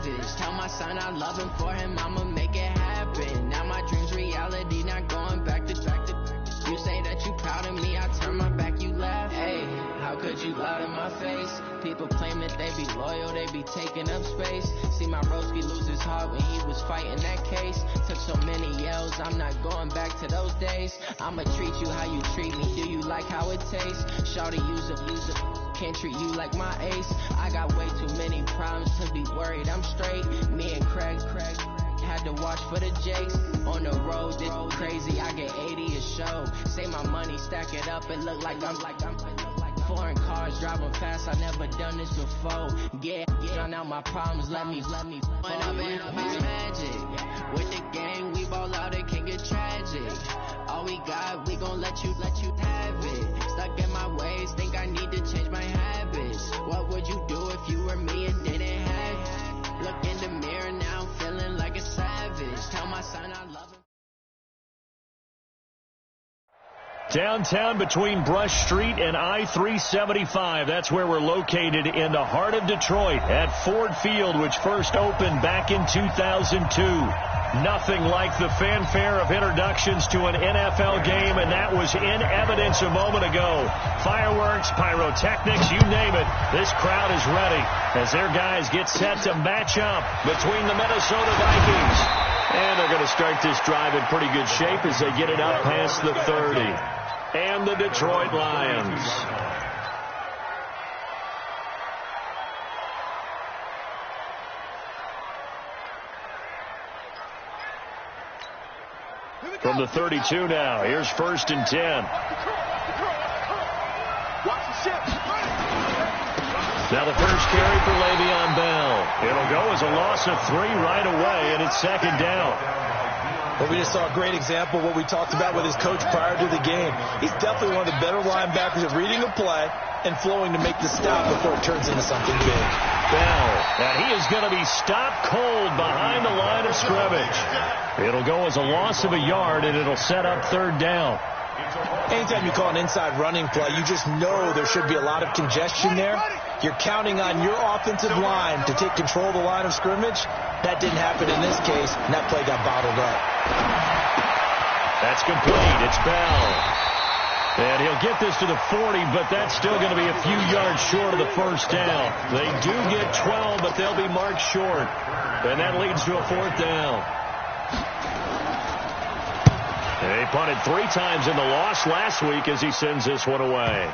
savage. Tell my son I love him, for him I'ma make it happen. Now my dream's reality, not going back to. You say that you proud of me, I turn my back, you laugh. Hey, how could you lie to my face? People claim that they be loyal, they be taking up space. See my broski lose his heart when he was fighting that case. Took so many yells, I'm not going back to those days. I'ma treat you how you treat me, do you like how it tastes? Shawty use a can't treat you like my ace. I got way too many problems to be worried, I'm straight. Me and Craig had to watch for the Jakes. On the road, it's crazy, I get 80 a show. Say my money, stack it up, it look like I'm foreign cars, driving fast, I never done this before. Yeah, drown out my problems, let me point up and it's magic. With the game, we ball out, it can get tragic. All we got, we gon' let you have it. Stuck in my ways, think I need to change my habits. What would you do if you were me and didn't have it? Look in the mirror now, I'm feeling like a savage. Tell my son I love him. Downtown between Brush Street and I-375. That's where we're located in the heart of Detroit at Ford Field, which first opened back in 2002. Nothing like the fanfare of introductions to an NFL game, and that was in evidence a moment ago. Fireworks, pyrotechnics, you name it. This crowd is ready as their guys get set to match up between the Minnesota Vikings. And they're going to start this drive in pretty good shape as they get it up past the 30. And the Detroit Lions. From the 32 now, here's 1st and 10. Now the first carry for Le'Veon Bell. It'll go as a loss of 3 right away, and it's 2nd down. Well, we just saw a great example of what we talked about with his coach prior to the game. He's definitely one of the better linebackers at reading a play and flowing to make the stop before it turns into something big. Bell, and he is going to be stopped cold behind the line of scrimmage. It'll go as a loss of a yard, and it'll set up 3rd down. Anytime you call an inside running play, you just know there should be a lot of congestion there. You're counting on your offensive line to take control of the line of scrimmage. That didn't happen in this case, and that play got bottled up. That's complete. It's Bell. And he'll get this to the 40, but that's still going to be a few yards short of the 1st down. They do get 12, but they'll be marked short. And that leads to a 4th down. They punted 3 times in the loss last week as he sends this one away.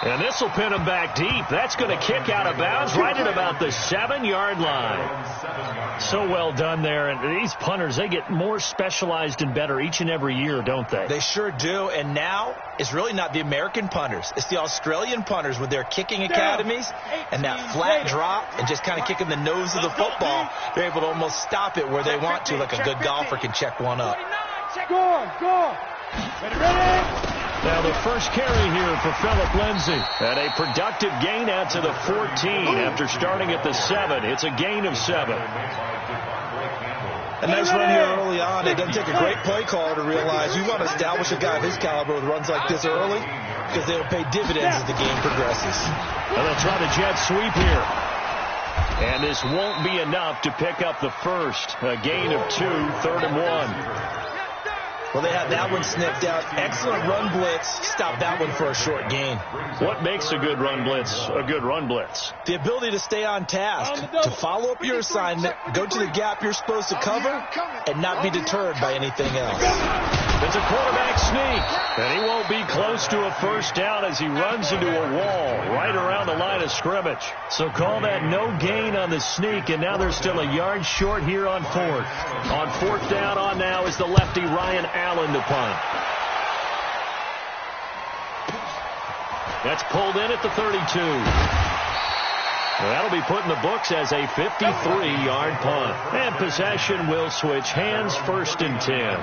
And this will pin him back deep. That's going to kick out of bounds right at about the 7-yard line. So well done there. And these punters, they get more specialized and better each and every year, don't they? They sure do. And now it's really not the American punters. It's the Australian punters with their kicking academies and that flat drop and just kind of kicking the nose of the football. They're able to almost stop it where they want to, like a good golfer can check one up. Go. Ready. Now the first carry here for Phillip Lindsay. And a productive gain out to the 14 after starting at the 7. It's a gain of 7. A nice run here early on. It doesn't take a great play caller to realize you want to establish a guy of his caliber with runs like this early because they'll pay dividends as the game progresses. And they'll try the jet sweep here. And this won't be enough to pick up the first. A gain of 2, 3rd and 1. Well, they had that one sniffed out. Excellent run blitz. Stop that one for a short gain. What makes a good run blitz a good run blitz? The ability to stay on task, to follow up your assignment, go to the gap you're supposed to cover, and not be deterred by anything else. It's a quarterback sneak, and he won't be close to a 1st down as he runs into a wall right around the line of scrimmage. So call that no gain on the sneak, and now they're still a yard short here on 4th. On 4th down on now is the lefty Ryan Allen to punt. That's pulled in at the 32. Well, that'll be put in the books as a 53-yard punt. And possession will switch hands, 1st and 10.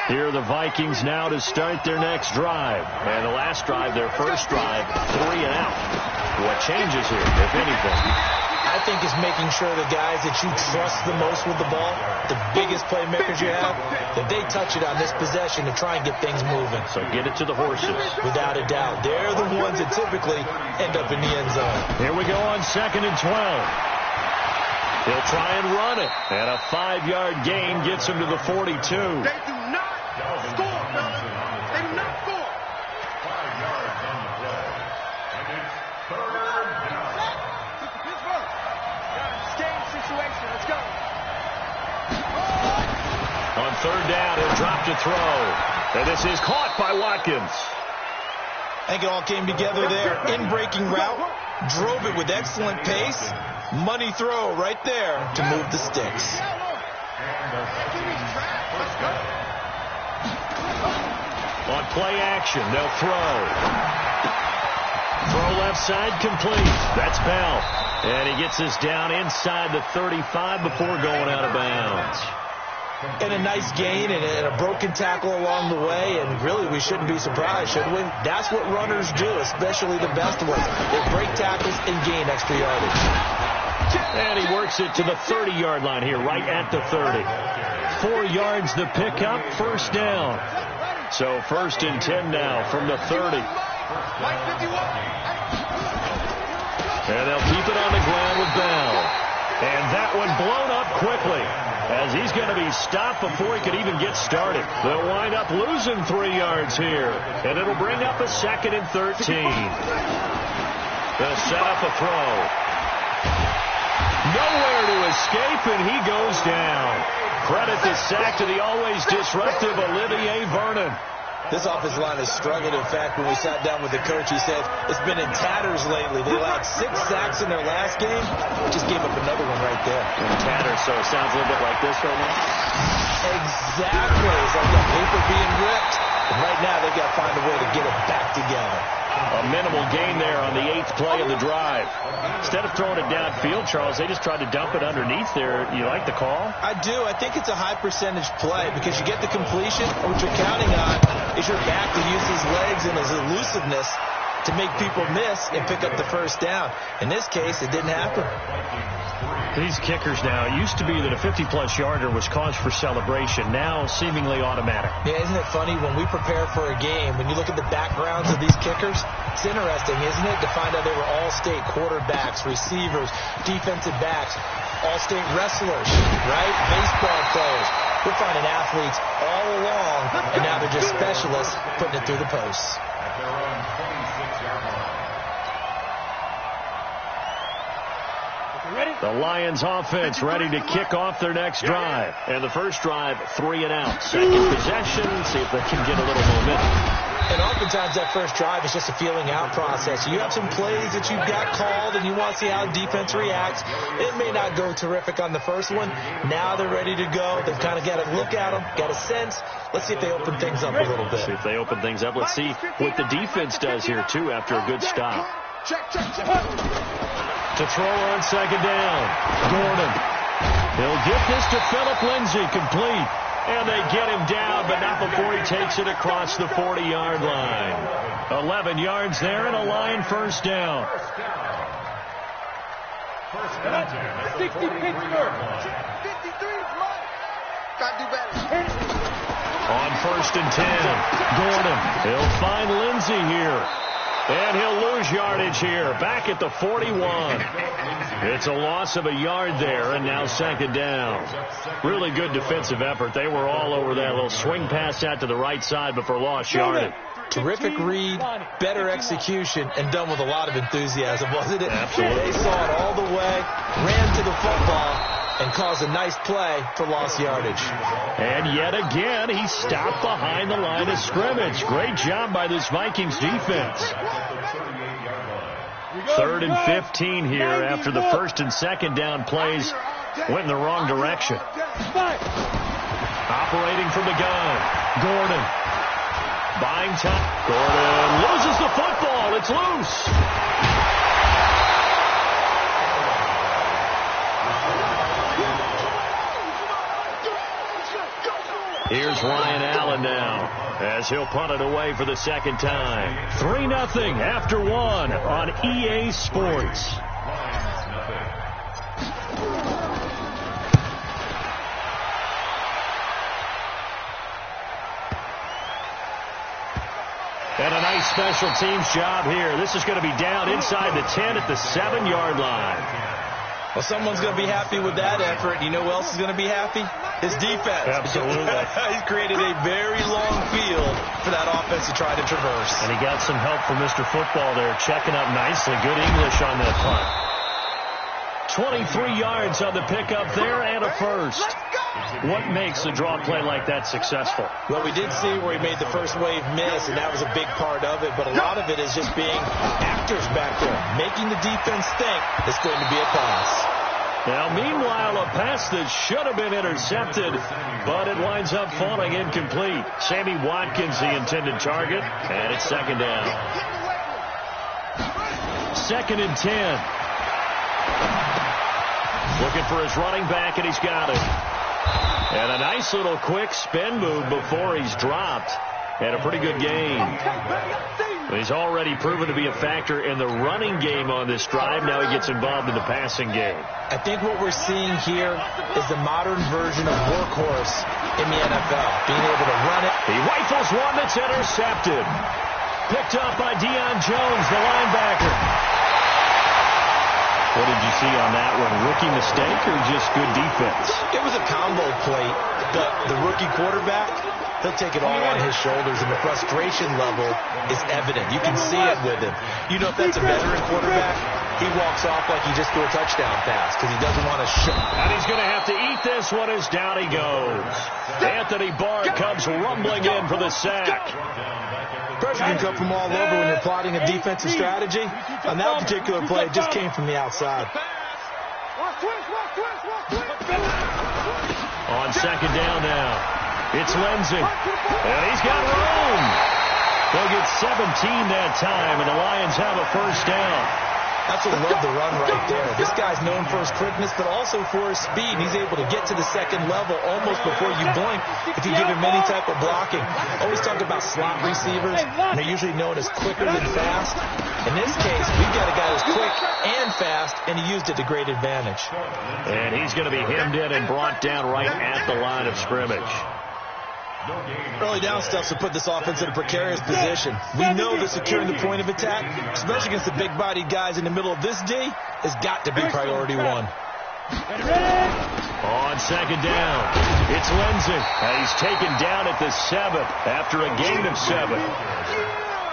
Here are the Vikings now to start their next drive. And the last drive, their first drive, 3 and out. What changes here, if anything? I think it's making sure the guys that you trust the most with the ball, the biggest playmakers you have, that they touch it on this possession to try and get things moving. So get it to the horses. Without a doubt. They're the ones that typically end up in the end zone. Here we go on 2nd and 12. He'll try and run it. And a 5-yard gain gets him to the 42. They do not score, fellas. They do not score. 5 yards on the play. And it's third down. It's game situation. Let's go. On third down, he'll drop to throw. And this is caught by Watkins. I think it all came together there. In-breaking route. Drove it with excellent pace. Money throw right there to move the sticks. On play action, they'll throw. Throw left side complete. That's Bell. And he gets us down inside the 35 before going out of bounds. And a nice gain and a broken tackle along the way, and really we shouldn't be surprised, should we? That's what runners do, especially the best ones. They break tackles and gain extra yardage. And he works it to the 30-yard line here, right at the 30. 4 yards the pickup, first down. So first and 10 now from the 30. And they'll keep it on the ground with Bell. And that one blown up quickly, as he's going to be stopped before he could even get started. They'll wind up losing 3 yards here, and it'll bring up a 2nd and 13. They'll set up a throw. Nowhere to escape, and he goes down. Credit the sack to the always disruptive Olivier Vernon. This offensive line has struggled. In fact, when we sat down with the coach, he said it's been in tatters lately. They allowed 6 sacks in their last game. Just gave up another one right there. In tatters, so it sounds a little bit like this right now? Exactly. It's like that paper being ripped. And right now, they've got to find a way to get it back together. A minimal gain there on the 8th play of the drive. Instead of throwing it downfield, Charles, they just tried to dump it underneath there. You like the call? I do. I think it's a high percentage play because you get the completion. What you're counting on is your back to use his legs and his elusiveness to make people miss and pick up the first down. In this case, it didn't happen. These kickers now, it used to be that a 50-plus yarder was cause for celebration. Now, seemingly automatic. Yeah, isn't it funny when we prepare for a game, when you look at the backgrounds of these kickers, it's interesting, isn't it, to find out they were all-state quarterbacks, receivers, defensive backs, all-state wrestlers, right? Baseball players. We're finding athletes all along, and now they're just specialists putting it through the posts. At their own 26-yard line. The Lions offense ready to kick off their next drive. And the first drive, 3 and out. Second possession, see if they can get a little momentum. And oftentimes that first drive is just a feeling out process. You have some plays that you've got called and you want to see how defense reacts. It may not go terrific on the first one. Now they're ready to go. They've kind of got to look at them, got a sense. Let's see if they open things up a little bit. See if they open things up. Let's see what the defense does here, too, after a good stop. To throw on second down. Gordon. He'll get this to Phillip Lindsay, complete. And they get him down, but not before he takes it across the 40-yard line. 11 yards there and a Lion first down. 60 Pittsburgh. 53, got to do better. On first and 10, Gordon. He'll find Lindsay here. And he'll lose yardage here, back at the 41. It's a loss of a yard there, and now second down. Really good defensive effort. They were all over that little swing pass out to the right side, but for lost yardage. Terrific read, better execution, and done with a lot of enthusiasm, wasn't it? Absolutely. They saw it all the way, ran to the football, and caused a nice play for lost yardage. And yet again, he stopped behind the line of scrimmage. Great job by this Vikings defense. 3rd and 15 here after the first and second down plays went in the wrong direction. Operating from the gun, Gordon. Buying time. Gordon loses the football. It's loose. Here's Ryan Allen now, as he'll punt it away for the second time. 3-0 after 1 on EA Sports. And a nice special teams job here. This is going to be down inside the 10 at the 7-yard line. Well, someone's going to be happy with that effort. You know who else is going to be happy? His defense. Absolutely. He's created a very long field for that offense to try to traverse. And he got some help from Mr. Football there, checking up nicely. Good English on that punt. 23 yards on the pickup there and a first. What makes a draw play like that successful? Well, we did see where he made the first wave miss, and that was a big part of it. But a lot of it is just being actors back there, making the defense think it's going to be a pass. Now, meanwhile, a pass that should have been intercepted, but it winds up falling incomplete. Sammy Watkins, the intended target, and it's second down. 2nd and 10. Looking for his running back, and he's got it. And a nice little quick spin move before he's dropped. And a pretty good game. He's already proven to be a factor in the running game on this drive. Now he gets involved in the passing game. I think what we're seeing here is the modern version of workhorse in the NFL. Being able to run it. He rifles one that's intercepted. Picked up by Deion Jones, the linebacker. What did you see on that one? Rookie mistake or just good defense? It was a combo play. The rookie quarterback, he'll take it all on his shoulders, and the frustration level is evident. You can see it with him. You know, if that's a veteran quarterback, he walks off like he just threw a touchdown pass because he doesn't want to show. And he's going to have to eat this one as down he goes. Anthony Barr comes rumbling in for the sack. Pressure can come from all over when you're plotting a defensive strategy. On that particular play, it just came from the outside. On second down now, it's Lindsey. And he's got room. They'll get 17 that time, and the Lions have a first down. That's what I love the run right there. This guy's known for his quickness, but also for his speed. He's able to get to the second level almost before you blink if you give him any type of blocking. Always talk about slot receivers, and they're usually known as quicker than fast. In this case, we've got a guy who's quick and fast, and he used it to great advantage. And he's going to be hemmed in and brought down right at the line of scrimmage. Early down stuff to put this offense in a precarious position. We know that securing the point of attack, especially against the big-bodied guys in the middle of this D, has got to be priority one. On second down, it's Lindsey. He's taken down at the 7th after a gain of 7.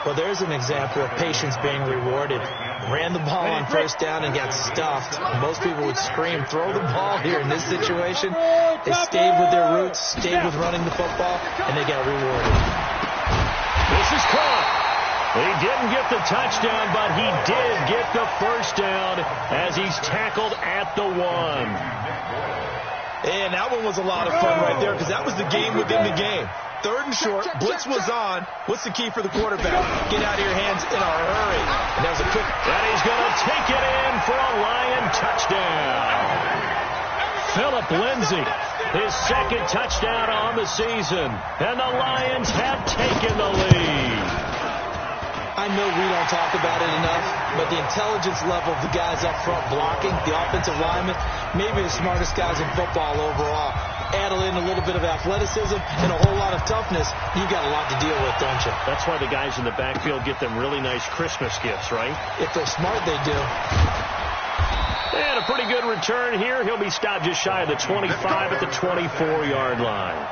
Well, there's an example of patience being rewarded. Ran the ball on first down and got stuffed. Most people would scream, throw the ball here. In this situation, they stayed with their roots, stayed with running the football, and they got rewarded. This is caught. He didn't get the touchdown, but he did get the first down as he's tackled at the 1. And that one was a lot of fun right there because that was the game within the game. 3rd and short, blitz was on. What's the key for the quarterback? Get out of your hands in a hurry. And that was a quick. And he's going to take it in for a Lion touchdown. Phillip Lindsey, his 2nd touchdown on the season. And the Lions have taken the lead. I know we don't talk about it enough, but the intelligence level of the guys up front blocking, the offensive linemen, maybe the smartest guys in football overall. Add in a little bit of athleticism and a whole lot of toughness, you've got a lot to deal with, don't you? That's why the guys in the backfield get them really nice Christmas gifts, right? If they're smart, they do. And a pretty good return here. He'll be stopped just shy of the 25 at the 24-yard line.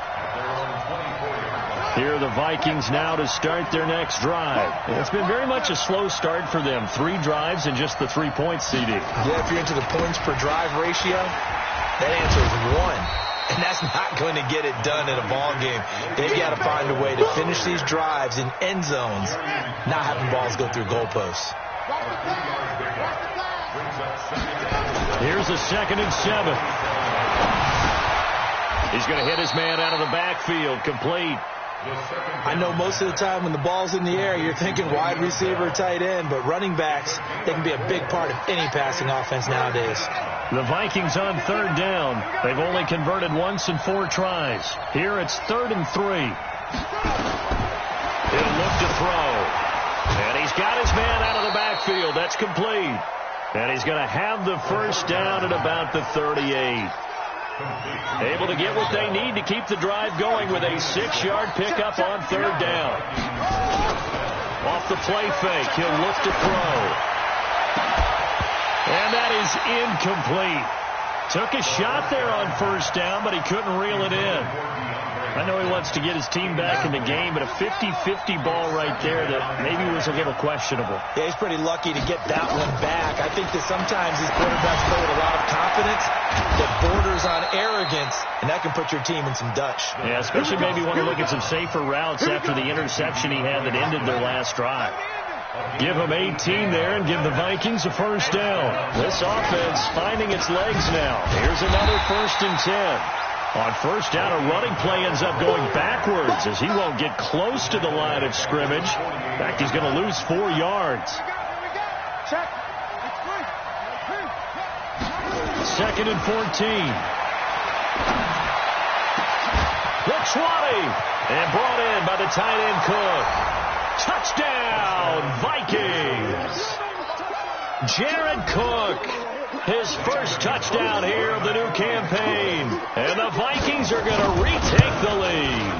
Here are the Vikings now to start their next drive. And it's been very much a slow start for them. 3 drives and just the 3 points, CD. Yeah, if you're into the points per drive ratio, that answer is 1. And that's not going to get it done in a ball game. They've got to find a way to finish these drives in end zones, not having balls go through goalposts. Here's a 2nd and 7. He's going to hit his man out of the backfield, complete. I know most of the time when the ball's in the air, you're thinking wide receiver, tight end, but running backs, they can be a big part of any passing offense nowadays. The Vikings on 3rd down. They've only converted once in 4 tries. Here it's 3rd and 3. He'll look to throw. And he's got his man out of the backfield. That's complete. And he's going to have the first down at about the 38. Able to get what they need to keep the drive going with a 6-yard pickup on 3rd down. Off the play fake, he'll look to throw. And And that is incomplete. Took a shot there on first down, but he couldn't reel it in. I know he wants to get his team back in the game, but a 50-50 ball right there that maybe was a little questionable. Yeah, he's pretty lucky to get that one back. I think that sometimes these quarterbacks play with a lot of confidence that borders on arrogance, and that can put your team in some Dutch. Yeah, especially maybe want to look at some safer routes after the interception he had that ended their last drive. Give him 18 there and give the Vikings a first down. This offense finding its legs now. Here's another 1st and 10. On first down, a running play ends up going backwards as he won't get close to the line of scrimmage. In fact, he's going to lose 4 yards. 2nd and 14. The 20. And brought in by the tight end Cook. Touchdown, Vikings. Jared Cook, his first touchdown here of the new campaign. And the Vikings are going to retake the lead.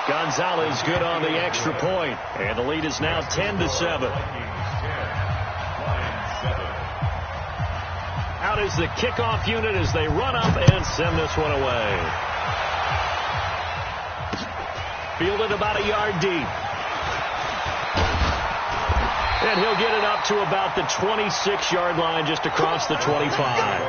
Gonzalez good on the extra point. And the lead is now 10-7. Out is the kickoff unit as they run up and send this one away. Fielded about a yard deep. And he'll get it up to about the 26-yard line just across the 25.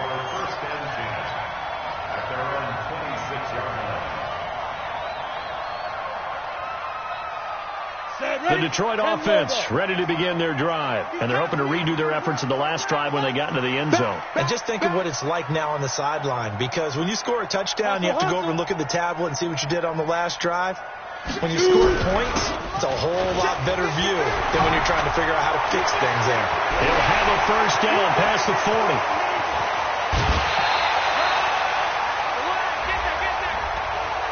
The Detroit offense ready to begin their drive. And they're hoping to redo their efforts in the last drive when they got into the end zone. And just think of what it's like now on the sideline. Because when you score a touchdown, you have to go over and look at the tablet and see what you did on the last drive. When you score points, it's a whole lot better view than when you're trying to figure out how to fix things there. He'll have a first down past the 40.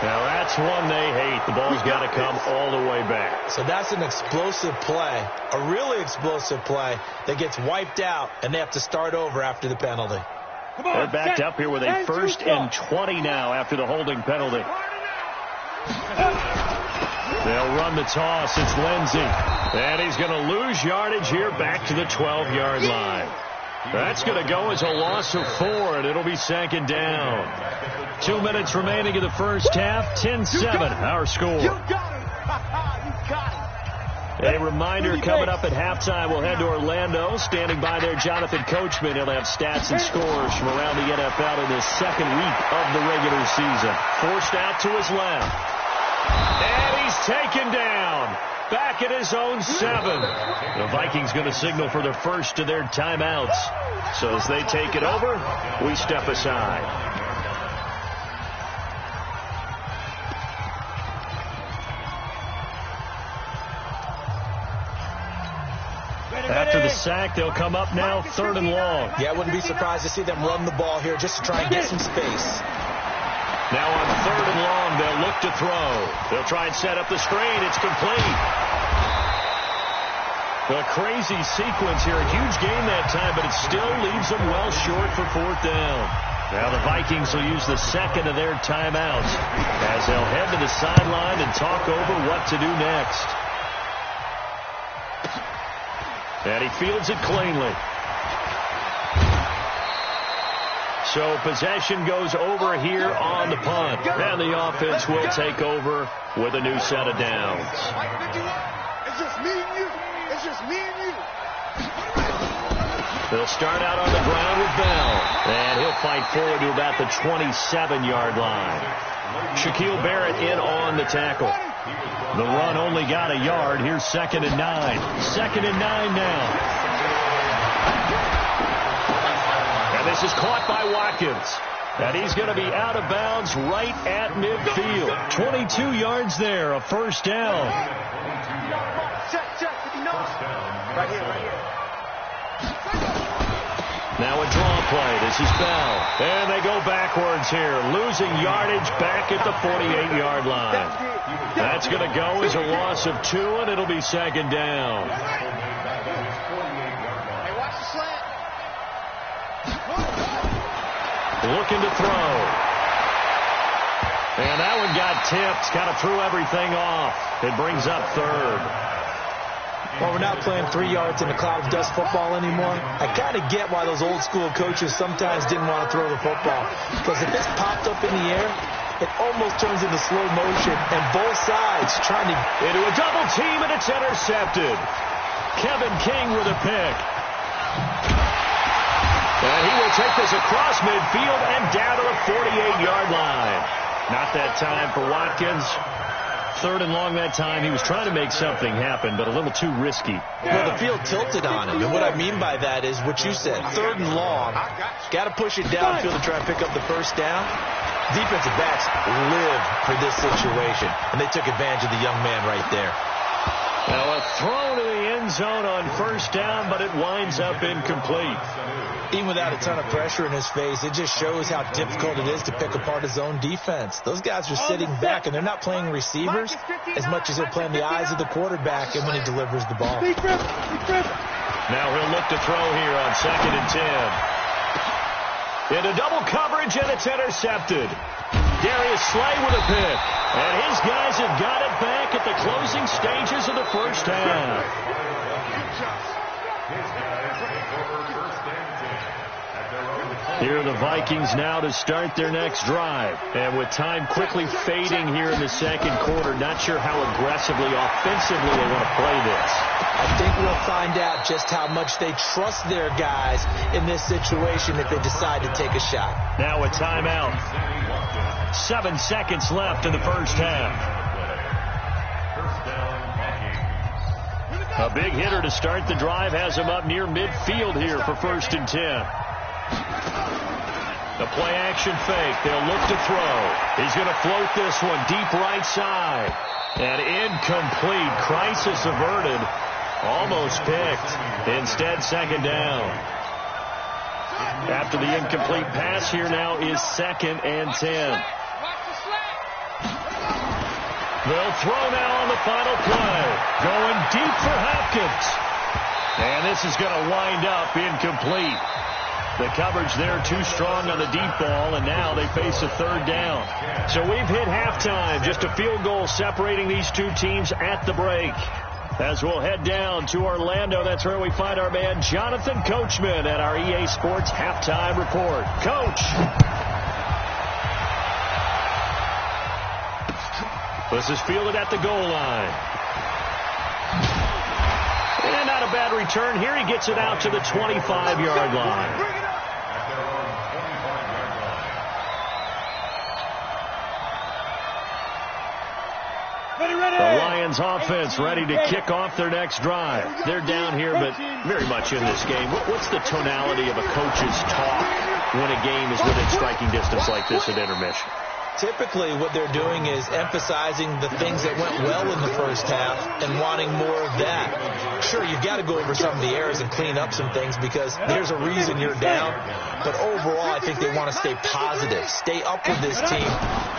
Now that's one they hate. The ball's got to come all the way back. So that's an explosive play, a really explosive play that gets wiped out, and they have to start over after the penalty. They're backed up here with a 1st and 20 now after the holding penalty. They'll run the toss. It's Lindsey. And he's going to lose yardage here back to the 12-yard line. That's going to go as a loss of 4, and it'll be 2nd down. 2 minutes remaining in the first half. 10-7, our score. A reminder coming up at halftime. We'll head to Orlando. Standing by there, Jonathan Coachman. He'll have stats and scores from around the NFL in this 2nd week of the regular season. Forced out to his left. And he's taken down. Back at his own 7. The Vikings going to signal for the first of their timeouts. So as they take it over, we step aside. After the sack, they'll come up now 3rd and long. Yeah, I wouldn't be surprised to see them run the ball here just to try and get some space. Now on 3rd and long, they'll look to throw. They'll try and set up the screen. It's complete. A crazy sequence here. A huge game that time, but it still leaves them well short for 4th down. Now the Vikings will use the 2nd of their timeouts as they'll head to the sideline and talk over what to do next. And he fields it cleanly. So possession goes over here on the punt. And the offense will take over with a new set of downs. It's just me and you. It's just me and you. They'll start out on the ground with Bell. And he'll fight forward to about the 27-yard line. Shaquille Barrett in on the tackle. The run only got a yard. Here's 2nd and 9. 2nd and 9 now. This is caught by Watkins. And he's going to be out of bounds right at midfield. 22 yards there, a first down. Right here. Now a draw play. This is Bell. And they go backwards here, losing yardage back at the 48-yard line. That's going to go as a loss of 2, and it'll be 2nd down. Looking to throw. And that one got tipped. Kind of threw everything off. It brings up 3rd. Well, we're not playing 3 yards in a cloud of dust football anymore. I kind of get why those old school coaches sometimes didn't want to throw the football. Because if it's popped up in the air, it almost turns into slow motion, and both sides trying to... Into a double team, and it's intercepted. Kevin King with a pick. And he will take this across midfield and down to the 48-yard line. Not that time for Watkins. 3rd and long that time. He was trying to make something happen, but a little too risky. Well, the field tilted on him, and what I mean by that is what you said, 3rd and long. Got to push it downfield to try and pick up the first down. Defensive backs live for this situation, and they took advantage of the young man right there. Now a throw to the end zone on 1st down, but it winds up incomplete. Even without a ton of pressure in his face, it just shows how difficult it is to pick apart his own defense. Those guys are sitting back, and they're not playing receivers as much as they're playing the eyes of the quarterback and when he delivers the ball. Now he'll look to throw here on 2nd and 10. Into double coverage, and it's intercepted. Darius Slay with a pick. And his guys have got it back at the closing stages of the first half. Here are the Vikings now to start their next drive. And with time quickly fading here in the 2nd quarter, not sure how aggressively, offensively they want to play this. I think we'll find out just how much they trust their guys in this situation if they decide to take a shot. Now a timeout. 7 seconds left in the first half. A big hitter to start the drive has him up near midfield here for 1st and 10. The play action fake. They'll look to throw. He's going to float this one deep right side. And incomplete. Crisis averted. Almost picked. Instead, 2nd down. After the incomplete pass, here now is 2nd and 10. They'll throw now on the final play. Going deep for Hopkins. And this is going to wind up incomplete. The coverage there too strong on the deep ball, and now they face a 3rd down. So we've hit halftime. Just a field goal separating these two teams at the break. As we'll head down to Orlando, that's where we find our man Jonathan Coachman at our EA Sports Halftime Report. Coach. This is fielded at the goal line. And not a bad return here. He gets it out to the 25-yard line. The Lions offense ready to kick off their next drive. They're down here, but very much in this game. What's the tonality of a coach's talk when a game is within striking distance like this at intermission? Typically, what they're doing is emphasizing the things that went well in the first half and wanting more of that. Sure, you've got to go over some of the errors and clean up some things because there's a reason you're down. But overall, I think they want to stay positive, stay up with this team.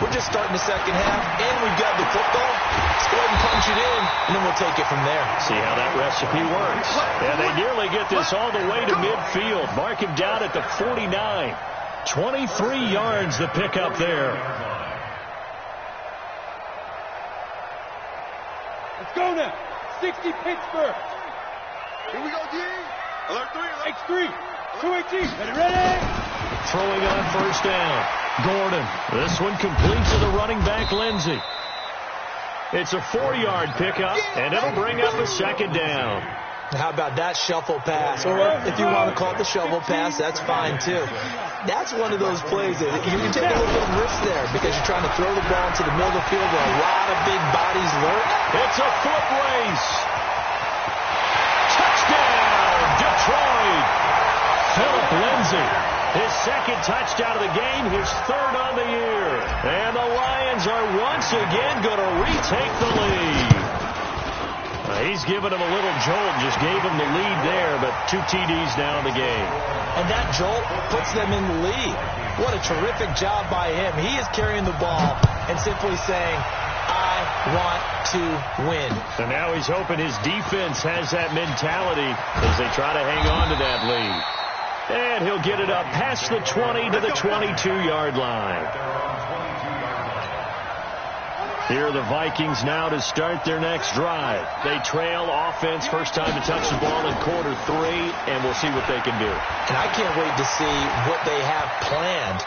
We're just starting the second half, and we've got the football. Let's go ahead and punch it in, and then we'll take it from there. See how that recipe works. And they nearly get this all the way to midfield. Mark him down at the 49. 23 yards the pickup there. Let's go now. 60 Pittsburgh. Here we go, D. Alert 3. X3. 218. Ready? Throwing on 1st down. Gordon. This one complete to the running back, Lindsey. It's a 4-yard pickup, and it'll bring up a 2nd down. How about that shuffle pass? Or if you want to call it the shovel pass, that's fine too. That's one of those plays that you can take a little bit of risk there because you're trying to throw the ball into the middle of the field where a lot of big bodies lurk. It's a foot race. Touchdown, Detroit. Philip Lindsay, his 2nd touchdown of the game, his 3rd on the year. And the Lions are once again going to retake the lead. He's given him a little jolt, just gave him the lead there, but 2 TDs now in the game. And that jolt puts them in the lead. What a terrific job by him. He is carrying the ball and simply saying, I want to win. And now he's hoping his defense has that mentality as they try to hang on to that lead. And he'll get it up past the 20 to the 22-yard line. Here are the Vikings now to start their next drive. They trail offense, first time to touch the ball in quarter 3, and we'll see what they can do. And I can't wait to see what they have planned,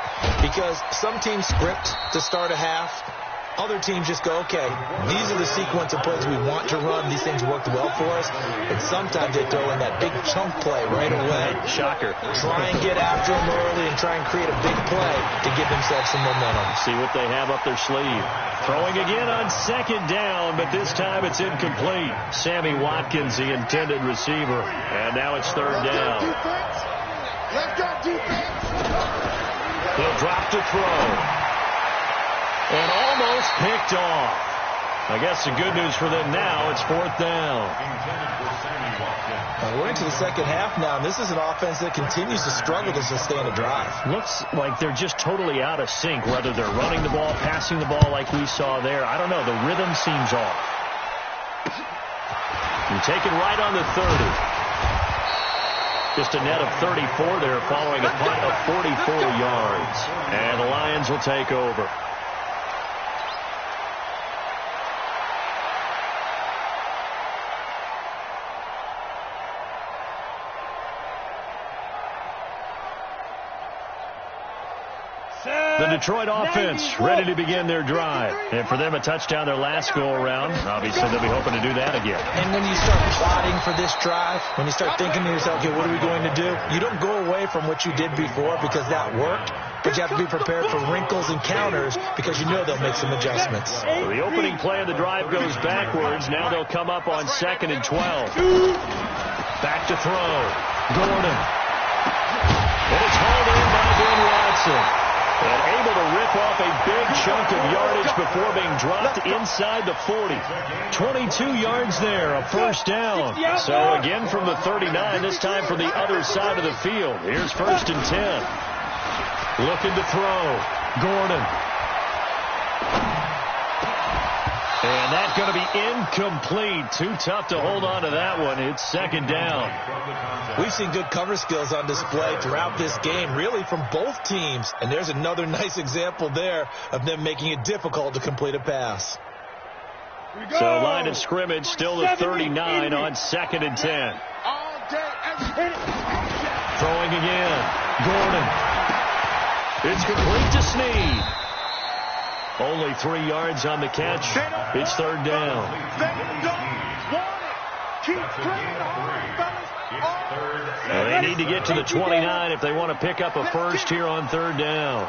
because some teams script to start a half. Other teams just go, okay, these are the sequence of plays we want to run. These things worked well for us. And sometimes they throw in that big chunk play right away. Shocker. Try and get after them early and try and create a big play to give themselves some momentum. See what they have up their sleeve. Throwing again on second down, but this time it's incomplete. Sammy Watkins, the intended receiver. And now it's third down. Let's go, defense. He'll drop to throw. And almost picked off. I guess the good news for them now, it's fourth down. We're into the second half now, and this is an offense that continues to struggle to sustain a drive. Looks like they're just totally out of sync, whether they're running the ball, passing the ball like we saw there. I don't know. The rhythm seems off. And taken right on the 30. Just a net of 34 there following a punt of 44 yards. And the Lions will take over. The Detroit offense ready to begin their drive. And for them, a touchdown their last go-around. Obviously, they'll be hoping to do that again. And when you start plotting for this drive, when you start thinking to yourself, okay, what are we going to do? You don't go away from what you did before because that worked. But you have to be prepared for wrinkles and counters because you know they'll make some adjustments. So the opening play of the drive goes backwards. Now they'll come up on 2nd and 12. Back to throw. Gordon. And it's hauled in by Ben Watson. And able to rip off a big chunk of yardage before being dropped inside the 40. 22 yards there, a first down. So again from the 39, this time from the other side of the field. Here's 1st and 10. Looking to throw. Gordon. And that's going to be incomplete. Too tough to hold on to that one. It's 2nd down. We've seen good cover skills on display throughout this game, really from both teams. And there's another nice example there of them making it difficult to complete a pass. So line of scrimmage still the 39 on 2nd and 10. Throwing again. Gordon. It's complete to Snead. Only 3 yards on the catch. It's 3rd down. They need to get to the 29 if they want to pick up a first here on 3rd down.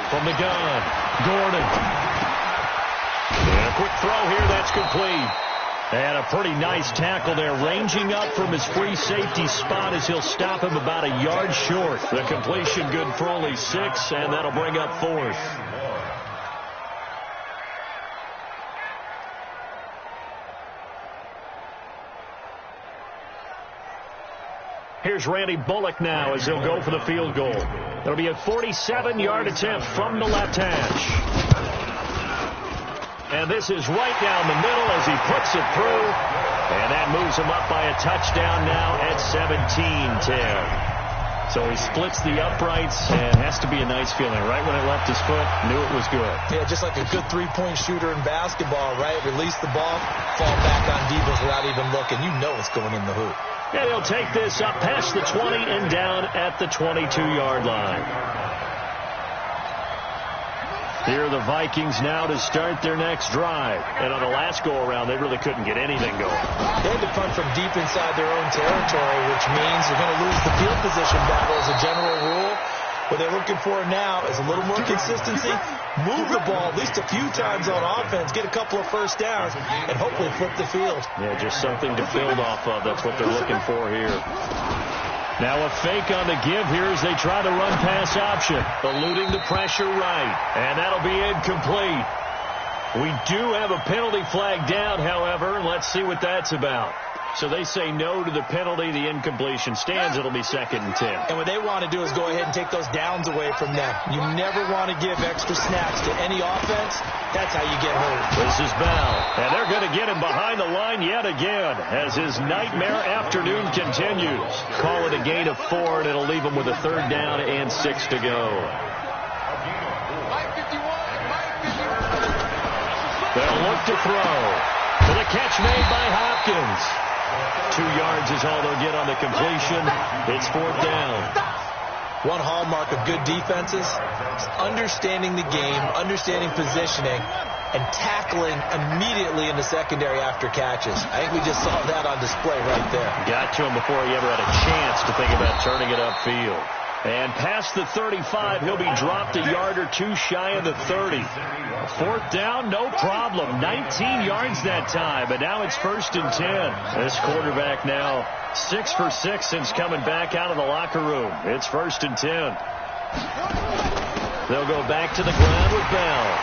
From the gun, Gordon. And a quick throw here, that's complete. And a pretty nice tackle there, ranging up from his free safety spot as he'll stop him about a yard short. The completion good for only 6, and that'll bring up 4th. Here's Randy Bullock now as he'll go for the field goal. It'll be a 47-yard attempt from the left hash. And this is right down the middle as he puts it through. And that moves him up by a touchdown now at 17-10. So he splits the uprights, and has to be a nice feeling. Right when it left his foot, knew it was good. Yeah, just like a good three-point shooter in basketball, right? Release the ball, fall back on defense without even looking. You know it's going in the hoop. And he'll take this up past the 20 and down at the 22-yard line. Here are the Vikings now to start their next drive. And on the last go-around, they really couldn't get anything going. They had to punt from deep inside their own territory, which means they're going to lose the field position battle as a general rule. What they're looking for now is a little more consistency, move the ball at least a few times on offense, get a couple of first downs, and hopefully flip the field. Yeah, just something to build off of. That's what they're looking for here. Now a fake on the give here as they try to run pass option. Eluding the pressure right. And that'll be incomplete. We do have a penalty flag down, however. Let's see what that's about. So they say no to the penalty. The incompletion stands. It'll be 2nd and 10. And what they want to do is go ahead and take those downs away from them. You never want to give extra snaps to any offense. That's how you get hurt. This is Bell. And they're going to get him behind the line yet again as his nightmare afternoon continues. Call it a gain of 4, and it'll leave him with a 3rd down and 6 to go. They'll look to throw. For the catch made by Hopkins. 2 yards is all they'll get on the completion. It's 4th down. One hallmark of good defenses is understanding the game, understanding positioning, and tackling immediately in the secondary after catches. I think we just saw that on display right there. Got to him before he ever had a chance to think about turning it upfield. And past the 35, he'll be dropped a yard or 2 shy of the 30. 4th down, no problem. 19 yards that time, but now it's 1st and 10. This quarterback now 6 for 6 since coming back out of the locker room. It's 1st and 10. They'll go back to the ground with Bell.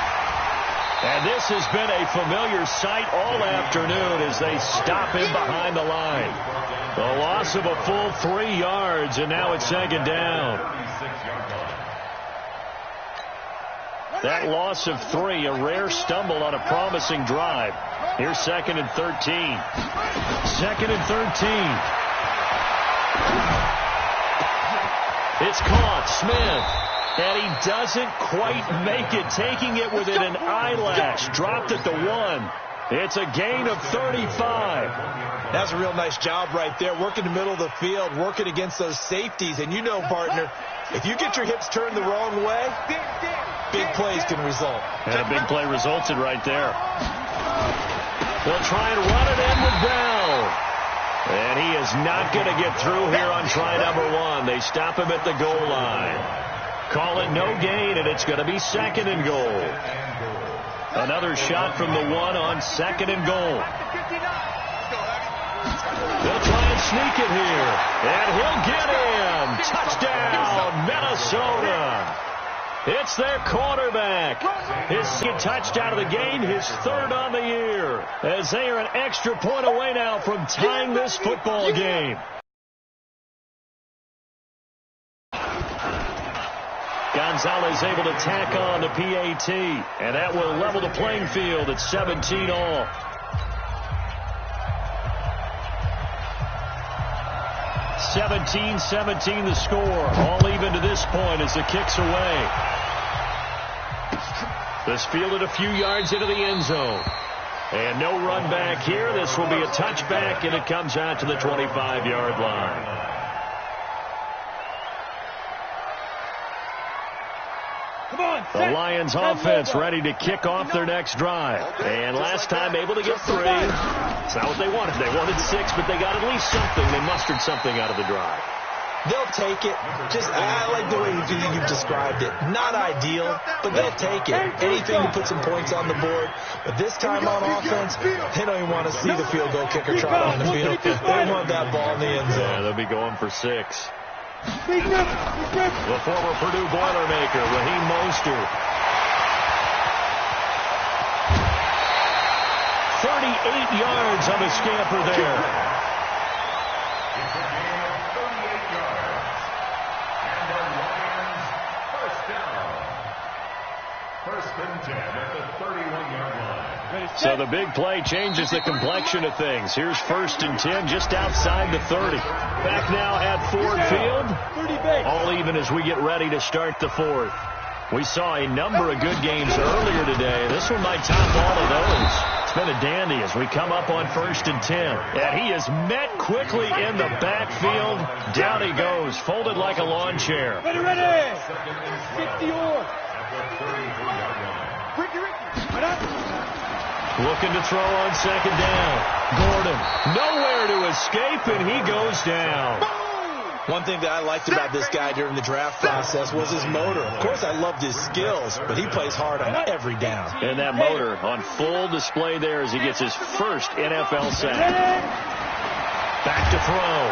And this has been a familiar sight all afternoon as they stop him behind the line. The loss of a full 3 yards, and now it's 2nd down. That loss of 3, a rare stumble on a promising drive. Here's 2nd and 13. 2nd and 13. It's caught. Smith. And he doesn't quite make it, taking it within an eyelash. Dropped at the 1. It's a gain of 35. That's a real nice job right there, working the middle of the field, working against those safeties. And you know, partner, if you get your hips turned the wrong way, big plays can result. And a big play resulted right there. They'll try and run it in with Bell. And he is not going to get through here on try number 1. They stop him at the goal line. Call it no gain, and it's going to be 2nd and goal. Another shot from the 1 on 2nd and goal. They'll try and sneak it here, and he'll get in. Touchdown, Minnesota. It's their quarterback. His second touchdown of the game, his 3rd on the year, as they are an extra point away now from tying this football game. Gonzalez able to tack on the PAT, and that will level the playing field at 17 all. (17-17) the score. All even to this point as the kick's away. This fielded a few yards into the end zone. And no run back here. This will be a touchback, and it comes out to the 25-yard line. The Lions offense ready to kick off their next drive. And last time able to get 3. It's not what they wanted. They wanted 6, but they got at least something. They mustered something out of the drive. They'll take it. I like the way you've described it. Not ideal, but they'll take it. Anything to put some points on the board. But this time on offense, they don't even want to see the field goal kicker trot on the field. They want that ball in the end zone. Yeah, they'll be going for 6. The former Purdue Boilermaker, Raheem Mostert. 38 yards on the scamper there. It's a gain of 38 yards. And the Lions first down. 1st and 10 at the 31-yard line. So the big play changes the complexion of things. Here's 1st and 10 just outside the 30. Back now at Ford Field. All even as we get ready to start the 4th. We saw a number of good games earlier today. This one might top all of those. It's been a dandy as we come up on 1st and 10. And he is met quickly in the backfield. Down he goes, folded like a lawn chair. Ready. 50 or. Looking to throw on 2nd down. Gordon, nowhere to escape, and he goes down. One thing that I liked about this guy during the draft process was his motor. Of course, I loved his skills, but he plays hard on every down. And that motor on full display there as he gets his first NFL sack. Back to throw.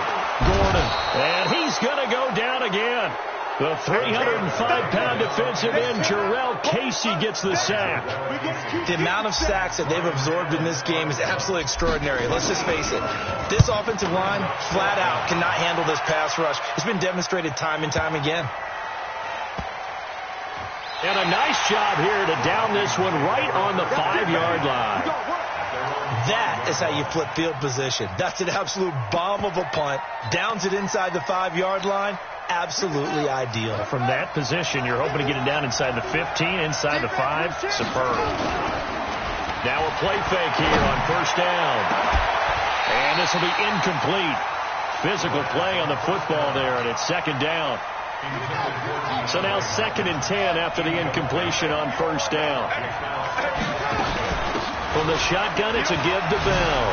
Gordon, and he's going to go down again. The 305-pound defensive end, Jarrell Casey, gets the sack. The amount of sacks that they've absorbed in this game is absolutely extraordinary. Let's just face it. This offensive line, flat out, cannot handle this pass rush. It's been demonstrated time and time again. And a nice job here to down this one right on the 5-yard line. That is how you flip field position. That's an absolute bomb of a punt. Downs it inside the 5-yard line. Absolutely ideal. From that position, you're hoping to get it down inside the 15, inside the 5. Superb. Now a play fake here on first down. And this will be incomplete. Physical play on the football there, and it's second down. So now 2nd and 10 after the incompletion on first down. From the shotgun, it's a give to Bell.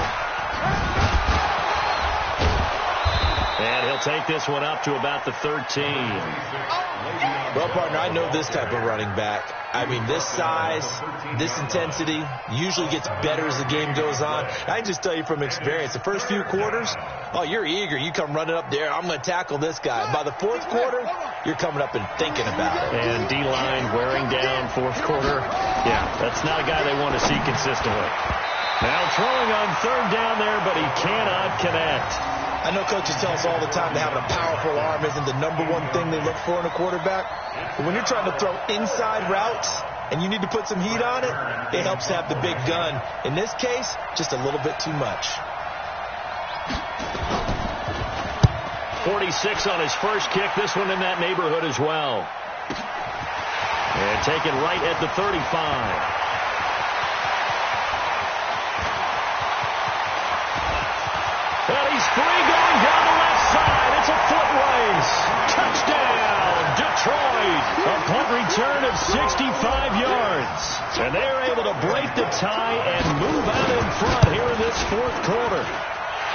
And he'll take this one up to about the 13. Well, partner, I know this type of running back. I mean, this size, this intensity usually gets better as the game goes on. I can just tell you from experience, the first few quarters, oh, you're eager. You come running up there. I'm going to tackle this guy. By the 4th quarter, you're coming up and thinking about it. And D-line wearing down 4th quarter. Yeah, that's not a guy they want to see consistently. Now throwing on 3rd down there, but he cannot connect. I know coaches tell us all the time that having a powerful arm isn't the #1 thing they look for in a quarterback. But when you're trying to throw inside routes and you need to put some heat on it, it helps to have the big gun. In this case, just a little bit too much. 46 on his first kick. This one in that neighborhood as well. And taken right at the 35. And he's free going down the left side. It's a foot race. Touchdown, Detroit. A punt return of 65 yards. And they're able to break the tie and move out in front here in this 4th quarter.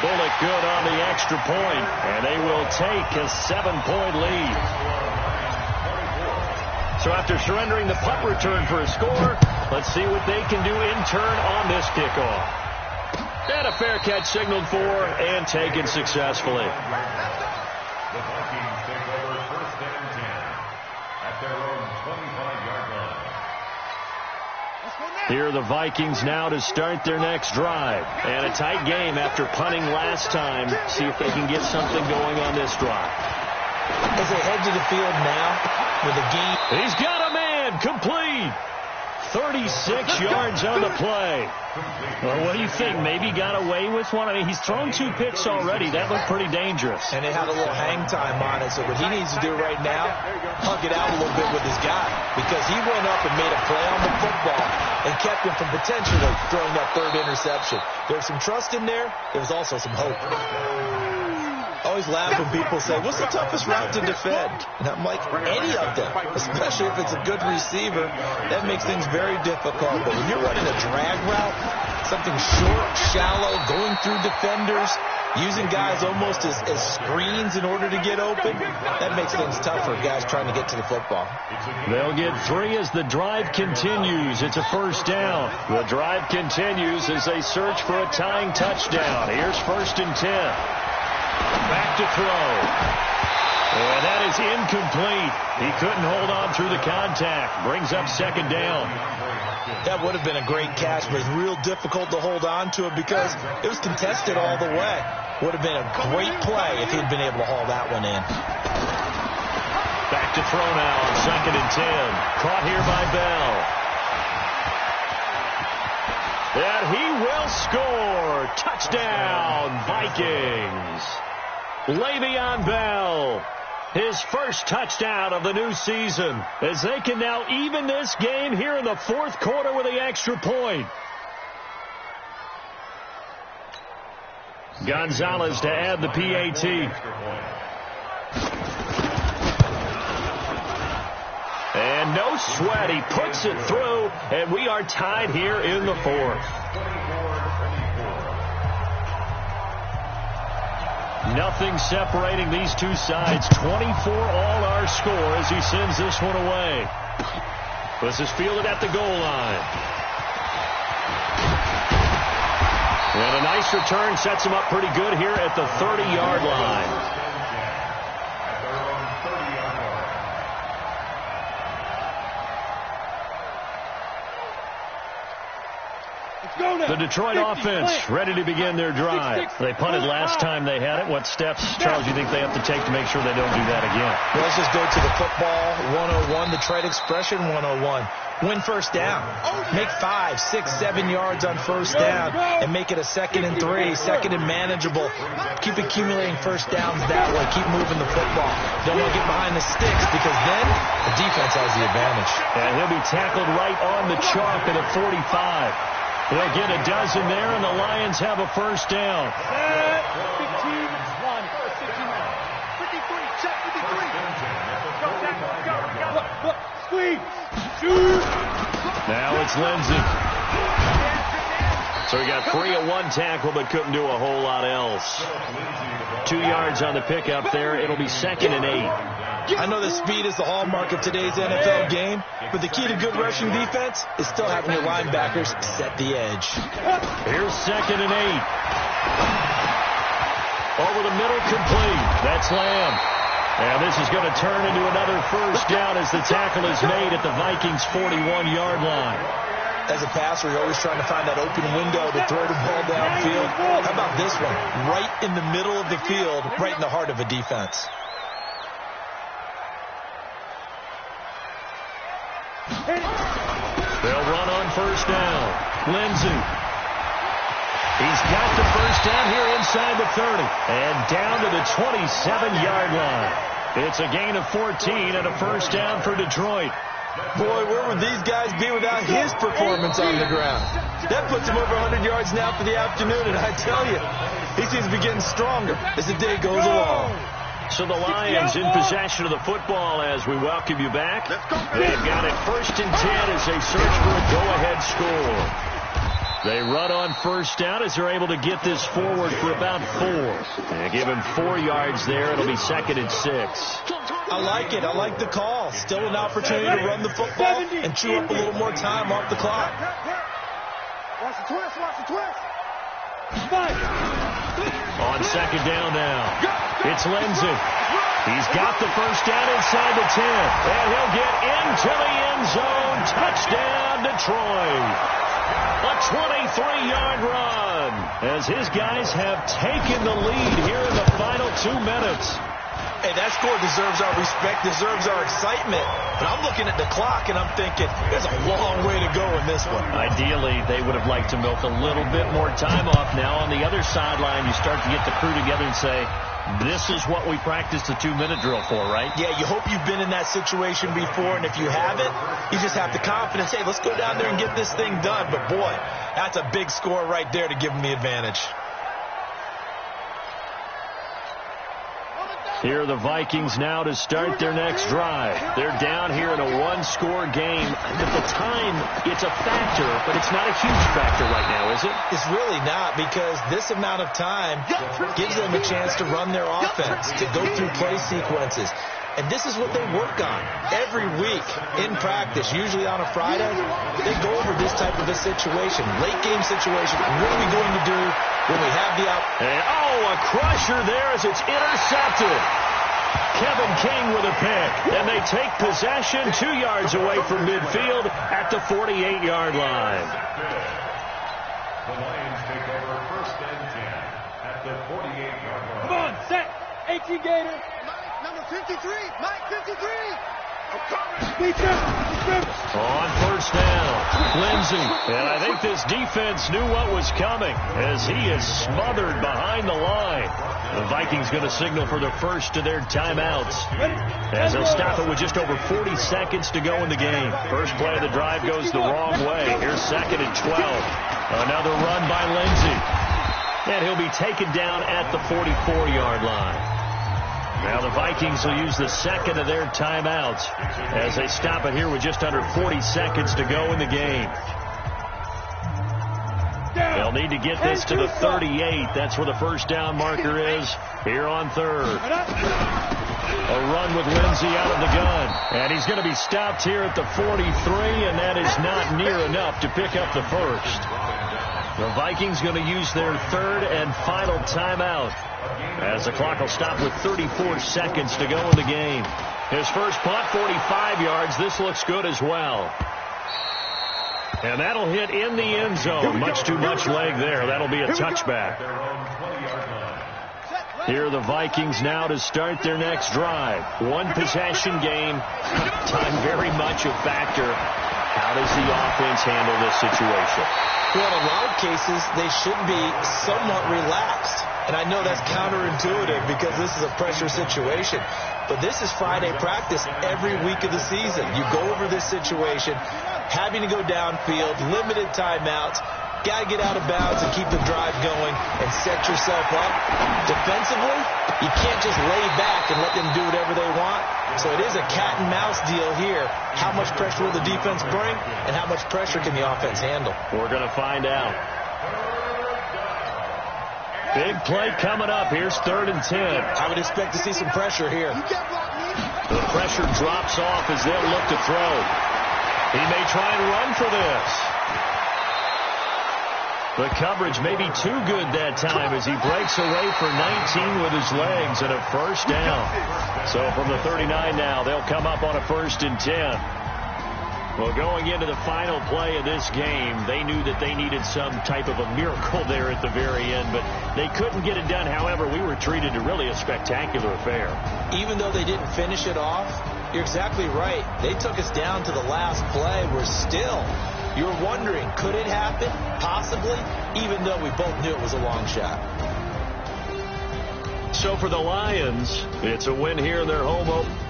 Bullock good on the extra point, and they will take a 7-point lead. So after surrendering the punt return for a score, let's see what they can do in turn on this kickoff. And a fair catch signaled for and taken successfully. The Vikings take over 1st and 10 at their own 25-yard line. Here are the Vikings now to start their next drive. And a tight game after punting last time. See if they can get something going on this drive. As they head to the field now with a game. He's got a man complete. 36 yards on the play. Well, what do you think? Maybe got away with one? I mean, he's thrown 2 picks already. That looked pretty dangerous. And it had a little hang time on it. So what he needs to do right now, hug it out a little bit with his guy. Because he went up and made a play on the football and kept him from potentially throwing that 3rd interception. There was some trust in there. There was also some hope. I always laugh when people say, what's the toughest route to defend? And I'm like, any of them, especially if it's a good receiver. That makes things very difficult. But when you're running a drag route, something short, shallow, going through defenders, using guys almost as screens in order to get open, that makes things tough for guys trying to get to the football. They'll get 3 as the drive continues. It's a 1st down. The drive continues as they search for a tying touchdown. Here's 1st and 10. Back to throw. And that is incomplete. He couldn't hold on through the contact. Brings up 2nd down. That would have been a great catch, but it's real difficult to hold on to it because it was contested all the way. Would have been a great play if he'd been able to haul that one in. Back to throw now on 2nd and 10. Caught here by Bell. And he will score. Touchdown, Vikings. Le'Veon Bell, his first touchdown of the new season, as they can now even this game here in the 4th quarter with the extra point. Gonzalez to add the PAT. And no sweat, he puts it through, and we are tied here in the 4th. Nothing separating these two sides. 24 all our score as he sends this one away. This is fielded at the goal line. And a nice return sets him up pretty good here at the 30-yard line. The Detroit offense ready to begin their drive. They punted last time they had it. What steps, Charles, do you think they have to take to make sure they don't do that again? Well, let's just go to the football 101, Detroit expression 101. Win 1st down. Make 5, 6, 7 yards on 1st down and make it a 2nd and 3, 2nd and manageable. Keep accumulating 1st downs that way. Keep moving the football. Don't want to get behind the sticks because then the defense has the advantage. And he'll be tackled right on the chalk at a 45. They'll get a dozen there, and the Lions have a first down. 15-1. 53. Check 53. Squeeze. Shoot. Now it's Lindsey. So he got 3 at one tackle, but couldn't do a whole lot else. 2 yards on the pickup there. It'll be 2nd and 8. I know that speed is the hallmark of today's NFL game, but the key to good rushing defense is still having your linebackers set the edge. Here's 2nd and 8. Over the middle, complete. That's Lamb. And this is going to turn into another first down as the tackle is made at the Vikings' 41-yard line. As a passer, you're always trying to find that open window to throw the ball downfield. How about this one? Right in the middle of the field, right in the heart of a defense. They'll run on first down. Lindsey. He's got the first down here inside the 30. And down to the 27-yard line. It's a gain of 14 and a first down for Detroit. Boy, where would these guys be without his performance on the ground? That puts him over 100 yards now for the afternoon, and I tell you, he seems to be getting stronger as the day goes along. So the Lions in possession of the football as we welcome you back. They've got it 1st and 10 as they search for a go-ahead score. They run on first down as they're able to get this forward for about 4. They give him 4 yards there. It'll be 2nd and 6. I like it. I like the call. Still an opportunity to run the football and chew up a little more time off the clock. Watch the twist. Watch the twist. On 2nd down now, it's Lindsey. He's got the first down inside the 10. And he'll get into the end zone. Touchdown, Detroit. A 23-yard run as his guys have taken the lead here in the final 2 minutes. Hey, that score deserves our respect, deserves our excitement. But I'm looking at the clock, and I'm thinking, there's a long way to go in this one. Ideally, they would have liked to milk a little bit more time off. Now, on the other sideline, you start to get the crew together and say, this is what we practiced the 2-minute drill for, right? Yeah, you hope you've been in that situation before, and if you haven't, you just have the confidence, hey, let's go down there and get this thing done. But, boy, that's a big score right there to give them the advantage. Here are the Vikings now to start their next drive. They're down here in a 1-score game. At the time, it's a factor, but it's not a huge factor right now, is it? It's really not, because this amount of time gives them a chance to run their offense, to go through play sequences. And this is what they work on every week in practice, usually on a Friday. They go over this type of a situation, late game situation. What are we going to do when we have the a crusher there as it's intercepted. Kevin King with a pick, and they take possession 2 yards away from midfield at the 48-yard line. The Lions take over 1st and 10 at the 48-yard line. Come on, set. 18 Gator. Number 53, Mike 53. On first down, Lindsey. And I think this defense knew what was coming as he is smothered behind the line. The Vikings going to signal for the first of their timeouts as they'll stop it with just over 40 seconds to go in the game. First play of the drive goes the wrong way. Here's 2nd and 12. Another run by Lindsey. And he'll be taken down at the 44-yard line. Now the Vikings will use the 2nd of their timeouts as they stop it here with just under 40 seconds to go in the game. They'll need to get this to the 38. That's where the first down marker is here on 3rd. A run with Lindsey out of the gun. And he's going to be stopped here at the 43, and that is not near enough to pick up the first. The Vikings going to use their 3rd and final timeout as the clock will stop with 34 seconds to go in the game. His first punt, 45 yards. This looks good as well. And that'll hit in the end zone. Much too much leg there. That'll be a touchback. Here are the Vikings now to start their next drive. 1 possession game. Time very much a factor. How does the offense handle this situation? Well, in a lot of cases, they should be somewhat relaxed. And I know that's counterintuitive because this is a pressure situation. But this is Friday practice every week of the season. You go over this situation, having to go downfield, limited timeouts. Got to get out of bounds and keep the drive going and set yourself up. Defensively, you can't just lay back and let them do whatever they want. So it is a cat and mouse deal here. How much pressure will the defense bring, and how much pressure can the offense handle? We're going to find out. Big play coming up. Here's 3rd and 10. I would expect to see some pressure here. The pressure drops off as they'll look to throw. He may try and run for this. The coverage may be too good that time as he breaks away for 19 with his legs and a first down. So from the 39 now, they'll come up on a 1st and 10. Well, going into the final play of this game, they knew that they needed some type of a miracle there at the very end, but they couldn't get it done. However, we were treated to really a spectacular affair. Even though they didn't finish it off, you're exactly right. They took us down to the last play. We're still, you're wondering, could it happen? Possibly, even though we both knew it was a long shot. So for the Lions, it's a win here in their home opener.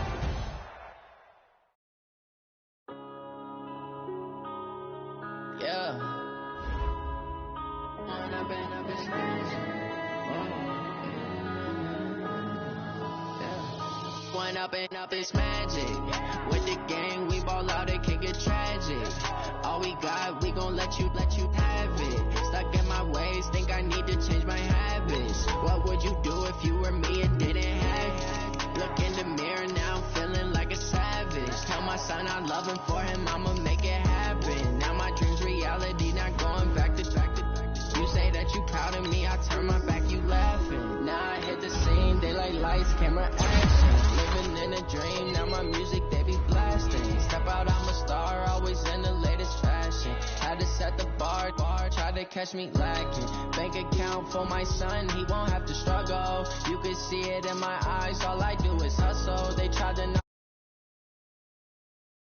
Up it's magic. With the gang, we ball out, it can get tragic. All we got, we gon' let you have it. Stuck in my ways, think I need to change my habits. What would you do if you were me and didn't have it? Look in the mirror now, I'm feeling like a savage. Tell my son I love him, for him I'ma make it happen. Now my dream's reality, not going back to. You say that you proud of me, I turn my back, you laughing. Now I hit the scene, they like lights, camera, action. Living in a dream, now my music, they be blasting. Step out, I'm a star, always in the latest fashion. Had to set the bar, try to catch me lacking. Bank account for my son, he won't have to struggle. You can see it in my eyes, all I do